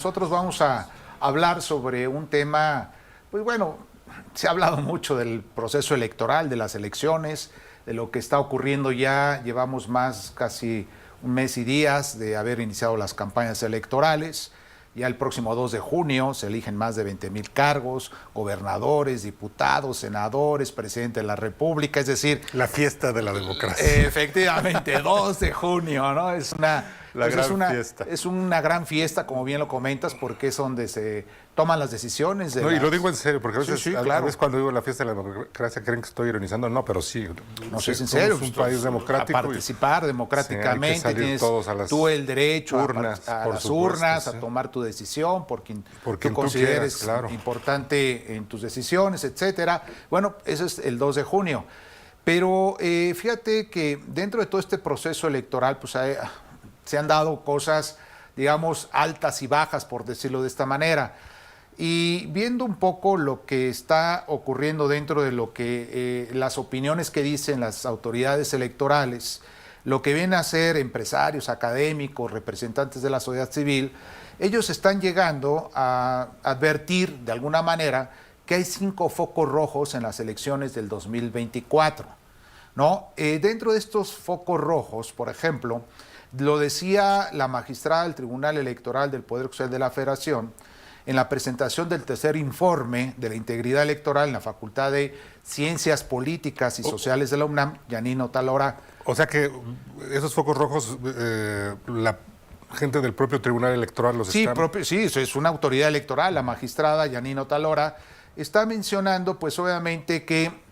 Nosotros vamos a hablar sobre un tema, pues bueno, se ha hablado mucho del proceso electoral, de las elecciones, de lo que está ocurriendo ya. Llevamos más casi un mes y días de haber iniciado las campañas electorales. Ya el próximo 2 de junio se eligen más de 20,000 cargos, gobernadores, diputados, senadores, presidente de la República, es decir... La fiesta de la democracia. Efectivamente, 2 de junio, ¿no? Es una... fiesta. Es una gran fiesta, como bien lo comentas, porque es donde se toman las decisiones. Y lo digo en serio, porque a veces, claro. a veces cuando digo la fiesta de la democracia creen que estoy ironizando. No, pero sí. No sé, en serio. Somos un país democrático. A participar democráticamente. Sí, tienes tú el derecho urnas, a las urnas, a tomar tu decisión por quien tú consideres claro, importante en tus decisiones, etcétera. Bueno, ese es el 2 de junio. Pero fíjate que dentro de todo este proceso electoral, pues se han dado cosas, digamos, altas y bajas, por decirlo de esta manera. Y viendo un poco lo que está ocurriendo dentro de lo que las opiniones que dicen las autoridades electorales, lo que vienen a ser empresarios, académicos, representantes de la sociedad civil, ellos están llegando a advertir de alguna manera que hay 5 focos rojos en las elecciones del 2024, ¿no? Dentro de estos focos rojos, por ejemplo, lo decía la magistrada del Tribunal Electoral del Poder Judicial de la Federación en la presentación del tercer informe de la integridad electoral en la Facultad de Ciencias Políticas y Sociales de la UNAM, Yanino Talora. O sea que esos focos rojos, la gente del propio Tribunal Electoral los sí, están... Sí, es una autoridad electoral, la magistrada Yanino Talora está mencionando, pues obviamente que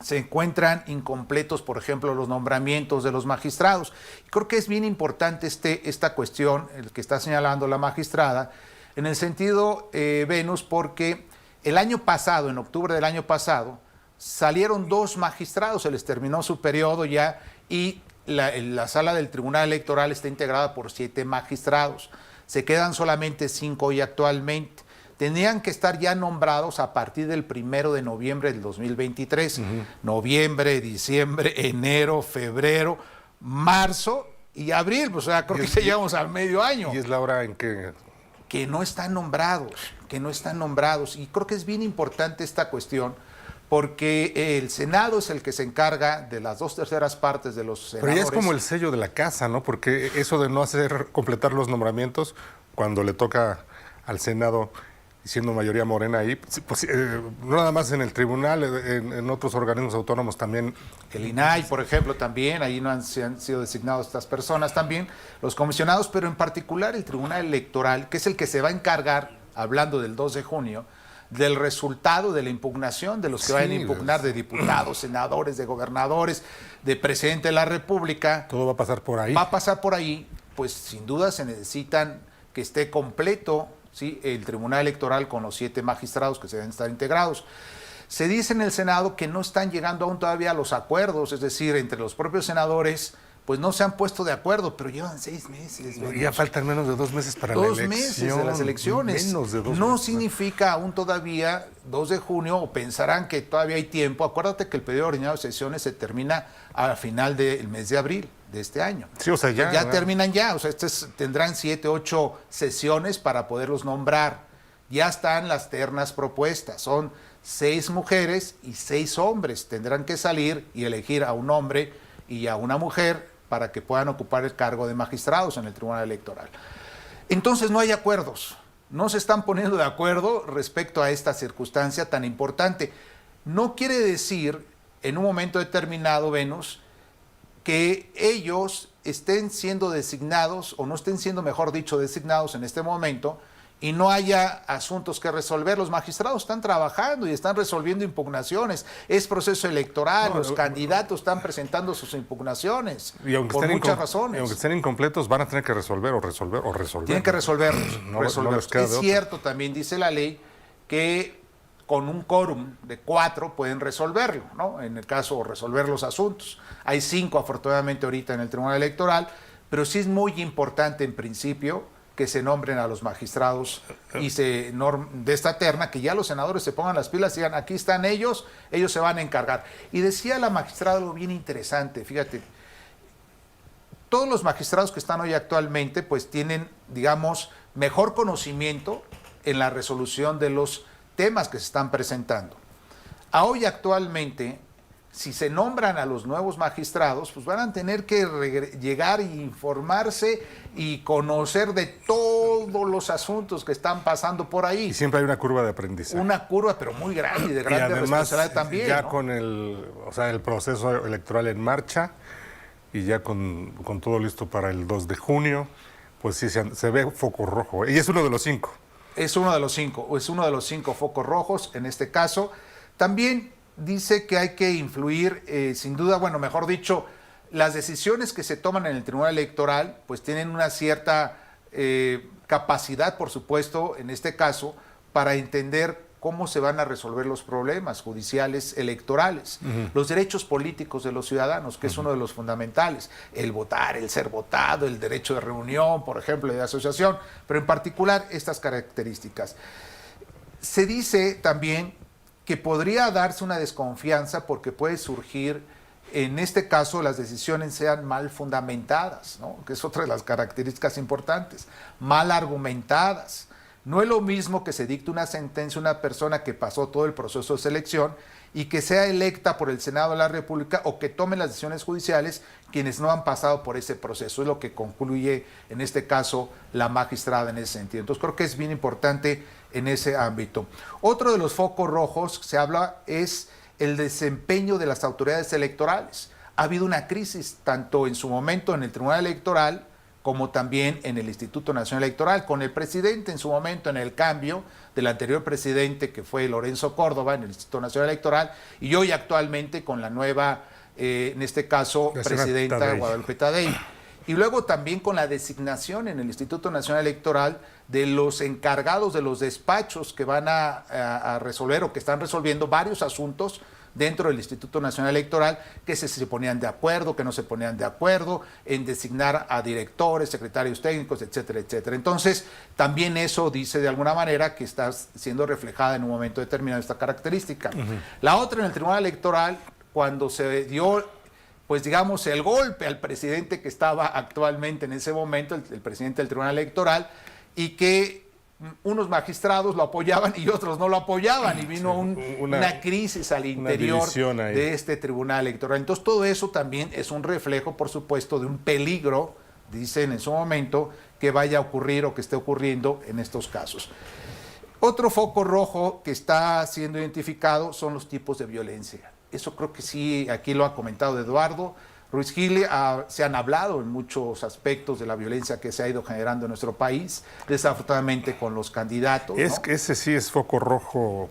se encuentran incompletos, por ejemplo, los nombramientos de los magistrados. Creo que es bien importante esta cuestión, el que está señalando la magistrada, en el sentido, Venus, porque el año pasado, en octubre del año pasado, salieron 2 magistrados, se les terminó su periodo ya, y la sala del Tribunal Electoral está integrada por 7 magistrados. Se quedan solamente 5 hoy actualmente. Tendrían que estar ya nombrados a partir del 1 de noviembre del 2023. Noviembre, diciembre, enero, febrero, marzo y abril. Pues, o sea, creo que ya llegamos al medio año. ¿Y es la hora en que no están nombrados, Y creo que es bien importante esta cuestión, porque el Senado es el que se encarga de las 2/3 partes de los senadores. Pero ya es como el sello de la casa, ¿no? Porque eso de no completar los nombramientos, cuando le toca al Senado, siendo mayoría morena ahí, pues, no nada más en el tribunal, en otros organismos autónomos también. El INAI, por ejemplo, también, ahí no han sido designados estas personas también, los comisionados, pero en particular el Tribunal Electoral, que es el que se va a encargar, hablando del 2 de junio, del resultado de la impugnación de los que vayan a impugnar, de diputados, senadores, de gobernadores, de presidente de la República. Todo va a pasar por ahí. Va a pasar por ahí, pues sin duda se necesitan que esté completo, ¿sí?, el Tribunal Electoral con los 7 magistrados que se deben estar integrados. Se dice en el Senado que no están llegando aún todavía a los acuerdos, es decir, entre los propios senadores, pues no se han puesto de acuerdo, pero llevan 6 meses. Ya faltan menos de 2 meses para la elección. 2 meses de las elecciones. Menos de 2 no meses. significa aún todavía 2 de junio, o pensarán que todavía hay tiempo. Acuérdate que el periodo ordinario de sesiones se termina a final del mes de abril de este año. Sí, o sea, ya terminan ya, o sea, tendrán 7, 8 sesiones para poderlos nombrar. Ya están las ternas propuestas, son 6 mujeres y 6 hombres. Tendrán que salir y elegir a un hombre y a una mujer para que puedan ocupar el cargo de magistrados en el Tribunal Electoral. Entonces no hay acuerdos, no se están poniendo de acuerdo respecto a esta circunstancia tan importante. No quiere decir, en un momento determinado, Venus, que ellos estén siendo designados, o no estén siendo, mejor dicho, designados en este momento, y no haya asuntos que resolver. Los magistrados están trabajando y están resolviendo impugnaciones. Es proceso electoral, los candidatos están presentando sus impugnaciones, y aunque por muchas razones. Y aunque estén incompletos, van a tener que resolver. Tienen que resolverlos. No les queda es cierto, también dice la ley que con un quórum de 4 pueden resolverlo, ¿no? En el caso, o resolver los asuntos. Hay 5, afortunadamente, ahorita en el Tribunal Electoral, pero sí es muy importante, en principio, que se nombren a los magistrados y de esta terna, que ya los senadores se pongan las pilas y digan, aquí están ellos se van a encargar. Y decía la magistrada algo bien interesante, fíjate, todos los magistrados que están hoy actualmente, pues tienen, digamos, mejor conocimiento en la resolución de los temas que se están presentando. A hoy actualmente, si se nombran a los nuevos magistrados, pues van a tener que llegar e informarse y conocer de todos los asuntos que están pasando por ahí. Y siempre hay una curva de aprendizaje. Una curva, pero muy grande, de grande responsabilidad también. Ya ¿no? con el proceso electoral en marcha y ya con todo listo para el 2 de junio, pues sí se ve foco rojo. Y es uno de los 5. Es uno de los 5 focos rojos en este caso. También dice que hay que influir, sin duda, bueno, mejor dicho, las decisiones que se toman en el Tribunal Electoral, pues tienen una cierta capacidad, por supuesto, en este caso, para entender cómo se van a resolver los problemas judiciales electorales, los derechos políticos de los ciudadanos, que es uno de los fundamentales, el votar, el ser votado, el derecho de reunión, por ejemplo, de asociación, pero en particular estas características. Se dice también que podría darse una desconfianza porque puede surgir, en este caso, las decisiones sean mal fundamentadas, ¿no? Que es otra de las características importantes, mal argumentadas. No es lo mismo que se dicte una sentencia a una persona que pasó todo el proceso de selección y que sea electa por el Senado de la República o que tomen las decisiones judiciales quienes no han pasado por ese proceso. Es lo que concluye, en este caso, la magistrada en ese sentido. Entonces, creo que es bien importante en ese ámbito. Otro de los focos rojos que se habla es el desempeño de las autoridades electorales. Ha habido una crisis tanto en su momento en el Tribunal Electoral como también en el Instituto Nacional Electoral, con el presidente en su momento en el cambio del anterior presidente que fue Lorenzo Córdoba en el Instituto Nacional Electoral y hoy actualmente con la nueva, en este caso, presidenta Guadalupe Tadei. Y luego también con la designación en el Instituto Nacional Electoral de los encargados de los despachos que van a resolver o que están resolviendo varios asuntos dentro del Instituto Nacional Electoral, que se ponían de acuerdo, que no se ponían de acuerdo, en designar a directores, secretarios técnicos, etcétera, etcétera. Entonces, también eso dice de alguna manera que está siendo reflejada en un momento determinado esta característica. La otra en el Tribunal Electoral, cuando se dio, pues digamos, el golpe al presidente que estaba actualmente en ese momento, el presidente del Tribunal Electoral, y que unos magistrados lo apoyaban y otros no lo apoyaban y vino una crisis al interior de este Tribunal Electoral. Entonces todo eso también es un reflejo, por supuesto, de un peligro, dicen en su momento, que vaya a ocurrir o que esté ocurriendo en estos casos. Otro foco rojo que está siendo identificado son los tipos de violencia. Eso creo que sí, aquí lo ha comentado Eduardo Ruiz Gili, se han hablado en muchos aspectos de la violencia que se ha ido generando en nuestro país, desafortunadamente con los candidatos. Es ¿no? que ese sí es foco rojo,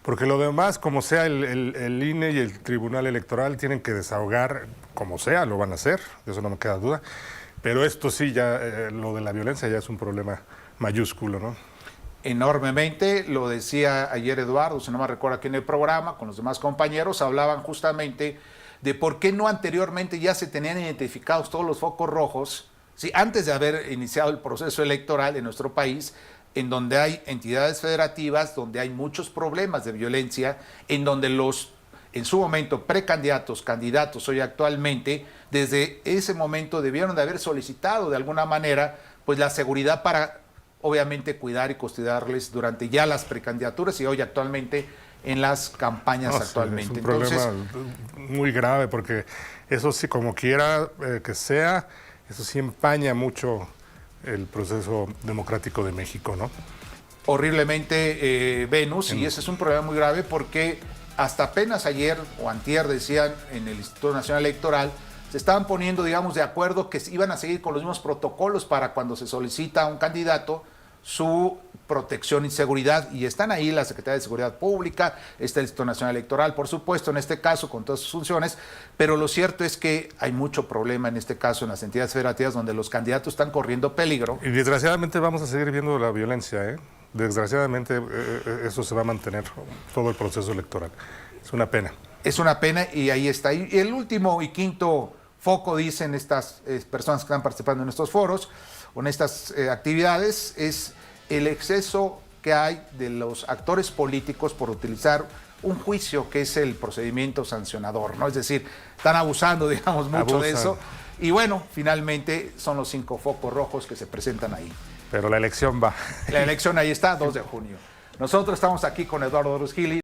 porque lo demás, como sea el INE y el Tribunal Electoral, tienen que desahogar, como sea, lo van a hacer, de eso no me queda duda, pero esto sí, ya lo de la violencia ya es un problema mayúsculo, ¿no? Enormemente, lo decía ayer Eduardo, si no me recuerdo aquí en el programa, con los demás compañeros, hablaban justamente de por qué no anteriormente ya se tenían identificados todos los focos rojos, ¿sí? Antes de haber iniciado el proceso electoral en nuestro país, en donde hay entidades federativas, donde hay muchos problemas de violencia, en donde los, en su momento, precandidatos, candidatos hoy actualmente, desde ese momento debieron de haber solicitado de alguna manera pues la seguridad para obviamente cuidar y custodiarles durante ya las precandidaturas y hoy actualmente en las campañas actualmente. Es un problema muy grave porque eso sí, como quiera que sea, eso sí empaña mucho el proceso democrático de México, ¿no? Horriblemente, Venus, y ese es un problema muy grave porque hasta apenas ayer o antier decían en el Instituto Nacional Electoral, se estaban poniendo, digamos, de acuerdo que iban a seguir con los mismos protocolos para cuando se solicita a un candidato su protección y seguridad, y están ahí la Secretaría de Seguridad Pública, está el Instituto Nacional Electoral, por supuesto, en este caso, con todas sus funciones, pero lo cierto es que hay mucho problema en este caso en las entidades federativas donde los candidatos están corriendo peligro. Y desgraciadamente vamos a seguir viendo la violencia, ¿eh? Desgraciadamente eso se va a mantener todo el proceso electoral. Es una pena. Es una pena y ahí está. Y el último y quinto foco, dicen estas personas que están participando en estos foros o en estas actividades, es el exceso que hay de los actores políticos por utilizar un juicio que es el procedimiento sancionador, ¿no? Es decir, están abusando, digamos, mucho de eso. Y bueno, finalmente son los 5 focos rojos que se presentan ahí. Pero la elección va. La elección ahí está, 2 de junio. Nosotros estamos aquí con Eduardo Ruiz Gili.